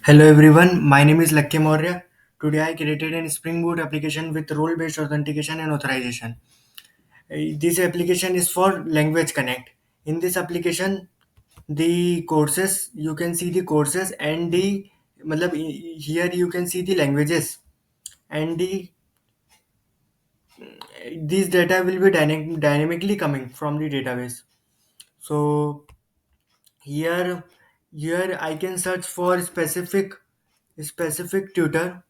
Hello everyone, my name is Lakke Maurya. Today I created an Spring Boot application with role-based authentication and authorization. This application is for Language Connect. In this application, the courses you can see the courses and the मतलब here you can see the languages and these data will be dynamically coming from the database. So here here I can search for specific tutor.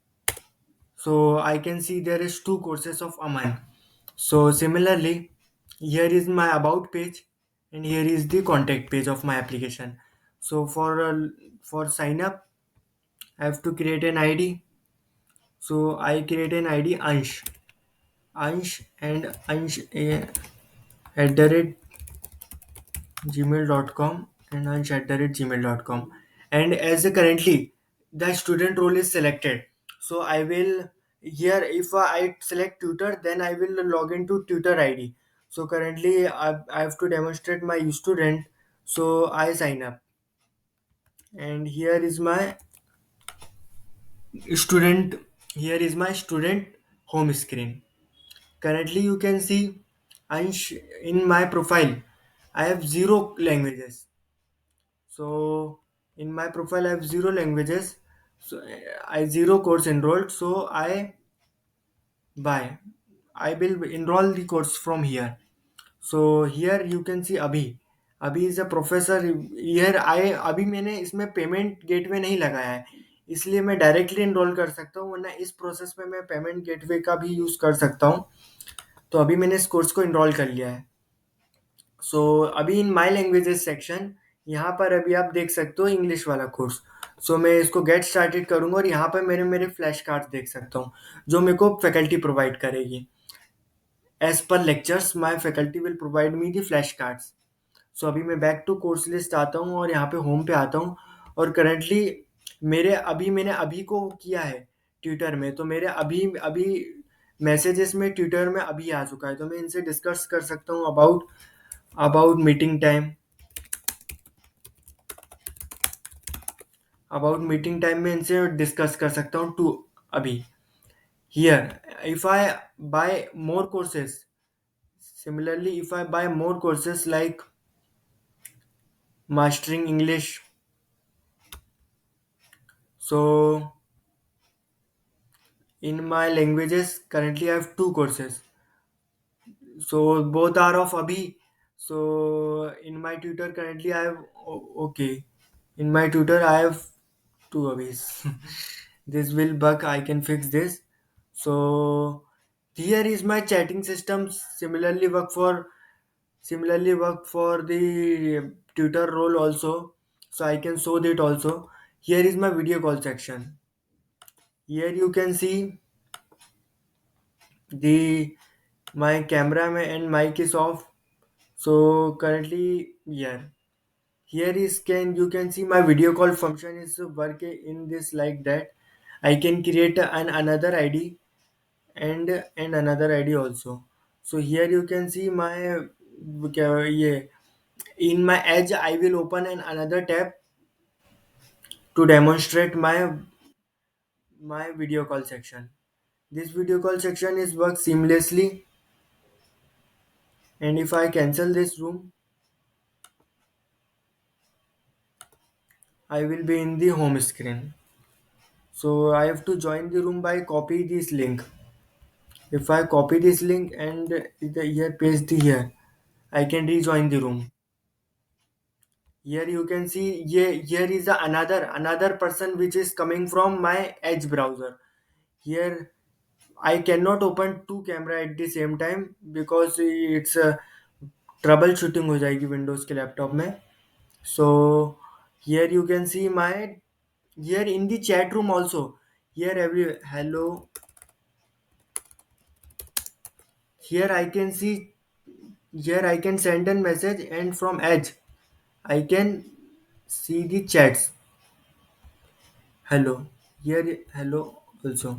So I can see there is two courses of Aman. So similarly, here is my about page and here is the contact page of my application. So for sign up, I have to create an ID. So I create an ID Ansh at the rate gmail.com and ansh at the rate gmail.com. And as currently the student role is selected, so I will here if I select tutor, then I will log into tutor ID. So currently I have to demonstrate my student, so I sign up and student here is my student home screen. Currently you can see Ansh in my profile I have zero languages. So in my profile, I have zero languages. So I zero course enrolled. So buy. I will enroll the course from here. So here you can see Abhi. अभी is a professor year आए अभी मैंने इसमें payment gateway नहीं लगाया है इसलिए मैं डायरेक्टली इनरोल कर सकता हूँ वरना इस प्रोसेस में मैं पेमेंट गेटवे का भी यूज़ कर सकता हूँ तो अभी मैंने इस कोर्स को इनरोल कर लिया है सो अभी इन माय लैंग्वेजेस सेक्शन यहाँ पर अभी आप देख सकते हो इंग्लिश वाला कोर्स सो मैं इसको गेट स्टार्टेड करूँगा और यहाँ पर मेरे मेरे फ्लैश कार्ड्स देख सकता हूँ जो मेरे को फैकल्टी प्रोवाइड करेगी as per lectures my faculty will provide me the flash cards so अभी मैं बैक टू कोर्स लिस्ट आता हूँ और यहाँ पे होम पे आता हूँ और करंटली मैंने अभी को किया है ट्विटर में तो मेरे अभी अभी मैसेजेस में ट्विटर में अभी आ चुका है तो मैं इनसे डिस्कस कर सकता हूँ about meeting time about meeting time में इनसे डिस्कस कर सकता हूँ टू अभी here if I buy more courses similarly if I buy more courses like mastering English so in my languages currently I have two courses so both are of abhi so in my tutor currently I have okay in my tutor I have two abhis this will bug I can fix this so here is my chatting system similarly work for the tutor role also so I can show that also here is my video call section here you can see the my camera and mic is off so currently here is can you can see my video call function is work in this like that I can create an another id and another id also so here you can see my yeah, in my edge I will open another tab to demonstrate my video call section this video call section is work seamlessly and if I cancel this room I will be in the home screen. So I have to join the room by copy this link. If I copy this link and here paste the here, I can rejoin the room. Here you can see here is another person which is coming from my Edge browser. Here I cannot open two camera at the same time because it's trouble shooting हो जाएगी Windows के laptop में so here you can see my here in the chat room also here every hello here I can see here I can send a message and from edge I can see the chats hello here hello also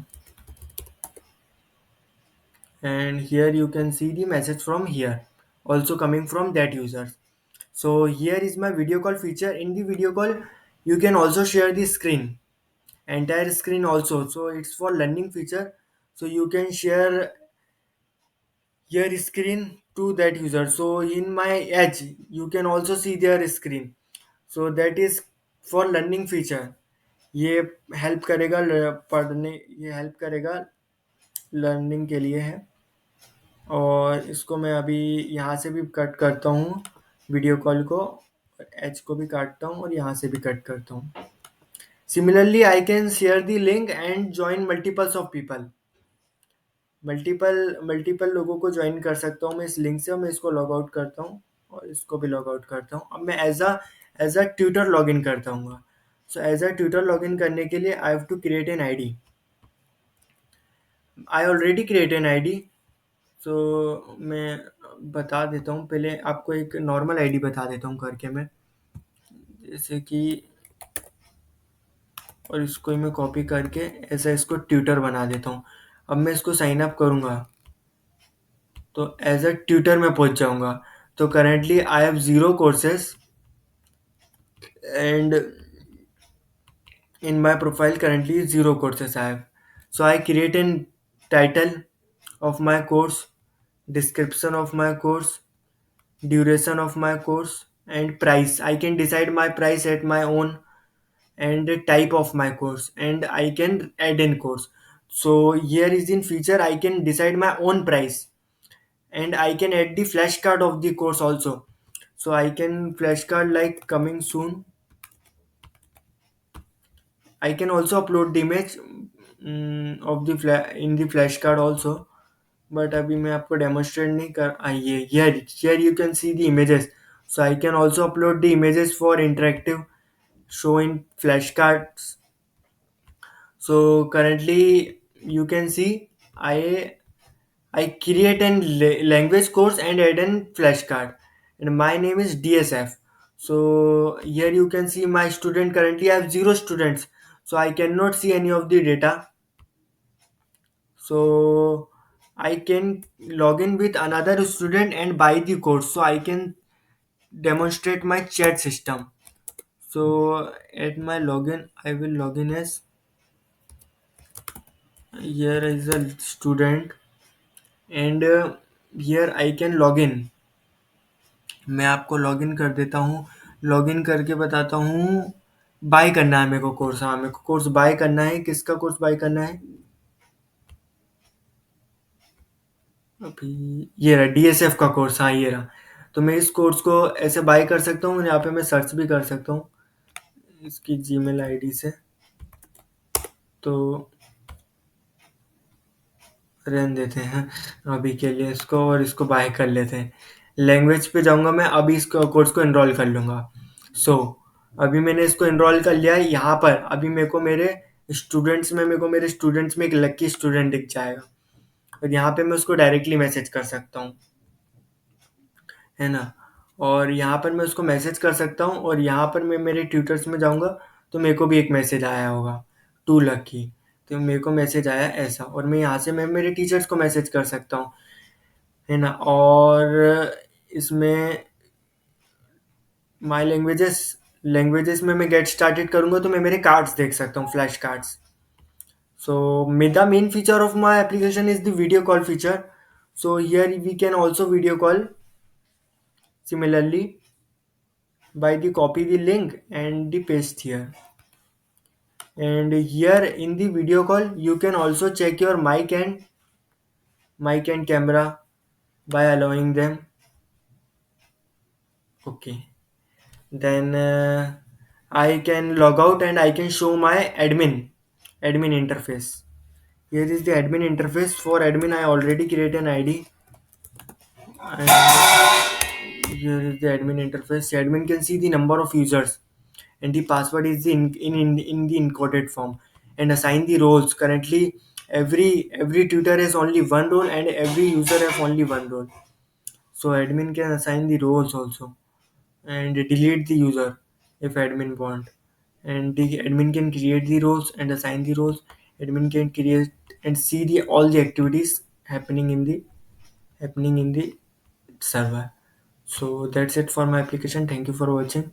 and here you can see the message from here also coming from that user so here is my video call feature in the video call you can also share the screen entire screen also. So it's for learning feature. So you can share your screen to that user. So in my edge, you can also see their screen. So that is for learning feature. ये help करेगा पढ़ने, ये help करेगा learning के लिए है। और इसको मैं अभी यहाँ से भी कट करता हूँ वीडियो कॉल को, एच को भी काटता हूँ और यहाँ से भी कट करता हूँ। Similarly I can share the link and join multiples of people. Multiple multiple लोगों को ज्वाइन कर सकता हूँ मैं इस लिंक से, और मैं इसको लॉग आउट करता हूँ और इसको भी लॉग आउट करता हूँ। अब मैं as a tutor log in करता हूँ। So as a tutor log in करने के लिए I have to create an ID. I already create an ID. So मैं बता देता हूँ, पहले आपको एक नॉर्मल आईडी बता देता हूँ करके मैं, जैसे कि, और इसको ही मैं कॉपी करके ऐसा इसको ट्यूटर बना देता हूँ। अब मैं इसको साइन अप करूँगा तो एज अ ट्यूटर में पहुंच जाऊंगा। तो currently I have 0 courses and in my profile currently 0 courses I have. So I create an title of my course, description of my course, duration of my course, and price. I can decide my price at my own, and the type of my course, and I can add in course. So here is in feature I can decide my own price, and I can add the flashcard of the course also. So I can flashcard like coming soon. I can also upload the image of the in the flashcard also, but अभी मैं आपको demonstrate नहीं कर आइए। Here you can see the images, so I can also upload the images for interactive show in flashcards. So currently you can see I create an language course and add an flashcard, and my name is DSF. So here you can see my student, currently I have 0 students, so I cannot see any of the data. So I can log in with another student and buy the course, so I can demonstrate my chat system. So at my login I will log in as, here is a student, and here I can log in। मैं आपको login कर देता हूँ, login करके बताता हूँ। Bye करना है मेरे को कोर्स, हाँ मेरे को कोर्स बाय करना है। किसका कोर्स बाय करना है? अभी ये रहा डीएसएफ का कोर्स, हाँ ये रहा। तो मैं इस कोर्स को ऐसे बाय कर सकता हूँ, यहाँ पे मैं सर्च भी कर सकता हूँ इसकी जीमेल आईडी से। तो रहने देते हैं अभी के लिए इसको, और इसको बाय कर लेते हैं। लैंग्वेज पे जाऊंगा मैं, अभी इस कोर्स को एनरोल कर लूंगा। सो अभी मैंने इसको एनरोल कर लिया है। यहाँ पर अभी मेरे को मेरे स्टूडेंट्स में एक लकी स्टूडेंट दिख जाएगा, और यहाँ पे मैं उसको डायरेक्टली मैसेज कर सकता हूँ, है ना। और यहाँ पर मैं उसको मैसेज कर सकता हूँ, और यहाँ पर मैं मेरे ट्यूटर्स में जाऊँगा तो मेरे को भी एक मैसेज आया होगा, टू लकी। तो मेरे को मैसेज आया ऐसा, और मैं यहाँ से मैं मेरे टीचर्स को मैसेज कर सकता हूँ, है ना। और इसमें माई लैंग्वेजेस में मैं गेट स्टार्टेड करूँगा तो मैं मेरे कार्ड्स देख सकता हूँ, flash cards. So the main feature of my application is the video call feature. So here we can also video call similarly by the copy the link and the paste here. And here in the video call you can also check your mic and camera by allowing them. Okay. Then I can log out and I can show my admin interface. Here is the admin interface. For admin I already create an ID, and here is the admin interface. The admin can see the number of users, and the password is in the encoded form, and assign the roles. Currently, every tutor has only one role, and every user has only one role. So admin can assign the roles also, and delete the user if admin want. And the admin can create the roles and assign the roles. Admin can create and see the all the activities happening in the server. So that's it for my application. Thank you for watching.